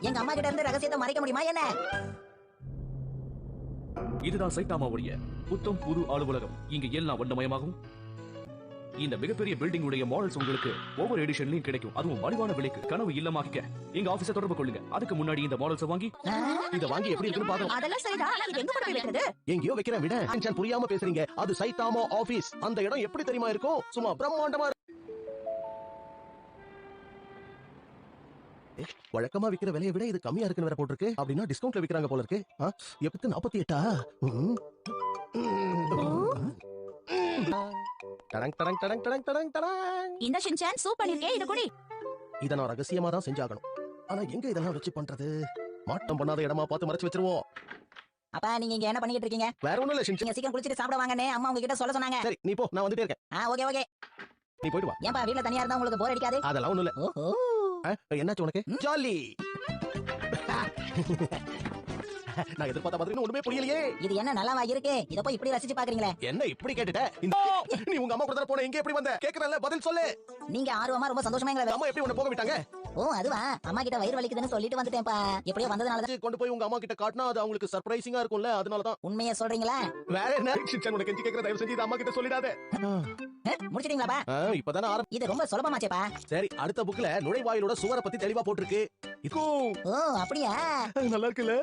எங்க அம்மா கிட்ட இருந்து ரகசியத்தை மறைக்க முடியுமா என்ன? இதுதான் சைட்டாமாவுடைய புத்தம் புது அலுவலகம். இங்க எல்லாம் வண்ணமயமாகும். இந்த மிகப்பெரிய பில்டிங் உடைய மாடல்ஸ் உங்களுக்கு ஒவ்வொரு எடிஷன்லயும் கிடைக்கும். அதுவும் மலிவான விலைக்கு. கனவு இல்லமாக்கிக்க எங்க ஆபீஸை தொடர்பு கொள்ளுங்க. அதுக்கு முன்னாடி இந்த மாடல்ஸ் வாங்கி இத வாங்கி எப்படி இருக்குன்னு பாருங்க. அதெல்லாம் சரிடா, ஆனா இது எங்க கொண்டு போய் வைக்கிறது? எங்கயோ வைக்கிறேன் விட. டென்ஷன் புரியாம பேசுறீங்க. அது சைட்டாமா ஆபீஸ். அந்த இடம் எப்படி தெரியுமா இருக்கும்? சும்மா பிரம்மாண்டமா. வழக்கமா விக்கிற விலையை விட இது கம்மியா இருக்குன்னு வேற போட்டிருக்கு. அப்படின்னா டிஸ்கவுண்ட்ல விக்கிறாங்க போல இருக்கு. எப்பக்கு 48. டடங் டடங் டடங் டடங் டடங் டடங். இந்த ஷின்சான் சூப் பண்ணிருக்கே, இது குடி. இத நான் ரகசியமா தான் செஞ்சாகணும். ஆனா எங்க இதெல்லாம் வச்சு பண்றது? மாட்டம் பண்ணாத இடமா பார்த்து மறைச்சு வச்சிருவோம். அப்பா நீங்க இங்க என்ன பண்ணிட்டு இருக்கீங்க? வேற ஒண்ணும் இல்ல ஷின்சான். நீங்க சீக்கிரம் குளிச்சிட்டு சாப்பிட வாங்கன்னு அம்மா உங்ககிட்ட சொல்ல சொன்னாங்க. சரி நீ போ, நான் வந்துட்டே இருக்கேன். Okay okay. நீ போயிட்டு வா. ஏன்பா வீட்ல தனியா இருந்தா உங்களுக்கு போர் அடிக்காது? அதெல்லாம் ஒண்ணும் இல்ல. ஓஹோ. என்னாச்சு உனக்கு? ஜாலி. நான் எதிர்பார்த்த மாதிரி ஒண்ணுமே புரியலையே. இது என்ன நல்லாவா இருக்கு? இத போய் இப்படி ரசிச்சு பாக்குறீங்களே. என்ன இப்படி கேட்டுட்ட? நீ உங்க அம்மா கூட போன எங்க எப்படி வந்த? கேக்குறல்ல, பதில் சொல்லு. நீங்க ஆர்வமா ரொம்ப சந்தோஷமா எங்களை அம்மா எப்படி உன்னை போக விட்டாங்க? அதுவா அம்மா கிட்ட வயிறு வலிக்குதுன்னு சொல்லிட்டு வந்துட்டேன்ப்பா. எப்படியோ வந்ததுனால தான். கொண்டு போய் உங்க அம்மா கிட்ட காட்டினா அது அவங்களுக்கு சர்ப்ரைசிங்கா இருக்கும்ல, அதனால தான். உண்மையை சொல்றீங்களா? வேற என்ன? ஷின்சான் உனக்கு கெஞ்சி கேக்குற, தயவு செஞ்சு இத அம்மா கிட்ட சொல்லிடாத. முடிச்சிட்டீங்களாப்பா? இப்பதானே ஆரம்பம். இது ரொம்ப சுலபமாச்சேப்பா. சரி, அடுத்த புக்ல நுழைவாயிலோட சுவரை பத்தி தெளிவா போட்டுருக்கு. அப்படியா? நல்லா இருக்குல்ல?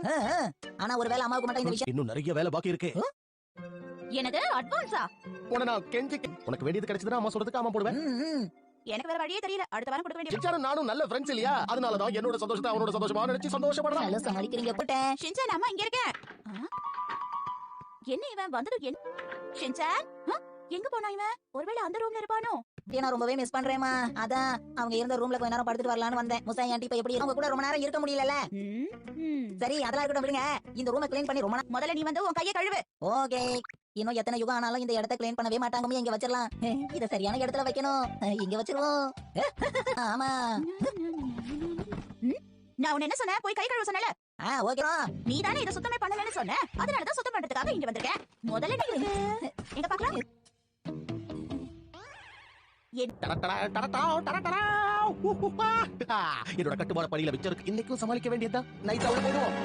ஆனா ஒருவேளை அம்மாவுக்கு மட்டும் இந்த விஷயம். இன்னும் நிறைய வேலை பாக்கி இருக்கு. என்னது அட்வான்ஸா? நான் கெஞ்சி உனக்கு வேண்டியது கிடைச்சதுன்னா அம்மா சொல்றதுக்கு அம்மா போடுவேன். எனக்கு வேற வழியே தெரியல. அடுத்த வாரம் கொடுக்க வேண்டிய. ஷின்சான் நானும் நல்ல ஃப்ரெண்ட்ஸ் இல்லையா? அதனால தான் என்னோட சந்தோஷத்தை அவனோட சந்தோஷமா நினைச்சு சந்தோஷப்படுறான். நல்லா சமாளிக்கிறீங்க போட்டேன். ஷின்சான் அம்மா இங்க இருக்க. என்ன இவன் வந்தது? ஷின்சான் எங்க போனா இவன்? ஒருவேளை அந்த ரூம்ல இருப்பானோ? நான் ரொம்பவே மிஸ் பண்றேன்மா. அதான் அவங்க இருந்த ரூம்ல கொஞ்ச நேரம் படுத்துட்டு வரலாம்னு வந்தேன். முசா ஆண்டி இப்ப எப்படி அவங்க கூட ரொம்ப நேரம் இருக்க முடியல. சரி அதெல்லாம் இருக்கட்டும், விடுங்க. இந்த ரூமை க்ளீன் பண்ணி ரொம்ப முதல்ல நீ வந்து உன் கையை கழுவு. ஓகே. இன்னும் எத்தனை யுகம் ஆனாலும் இந்த இடத்தை க்ளீன் பண்ணவே மாட்டாங்க. இங்க வச்சிரலாம். இத சரியான இடத்துல வைக்கணும். இங்க வச்சிருவோம். ஆமா. நான் உன்ன என்ன சொன்னேன்? போய் கை கழுவ சொன்னல. ஓகேவா? நீ தானே இத சுத்தமே பண்ணலன்னு சொன்ன. அதனால தான் சுத்தம் பண்றதுக்காக இங்க வந்திருக்கேன். முதல்ல நீ எங்க பார்க்கலாம். என்னோட கட்டுமான பணியில வச்சிருக்கு. இன்னைக்கும் சமாளிக்க வேண்டியதுதான். நைட் அவ்வளவு போயிடுவோம்.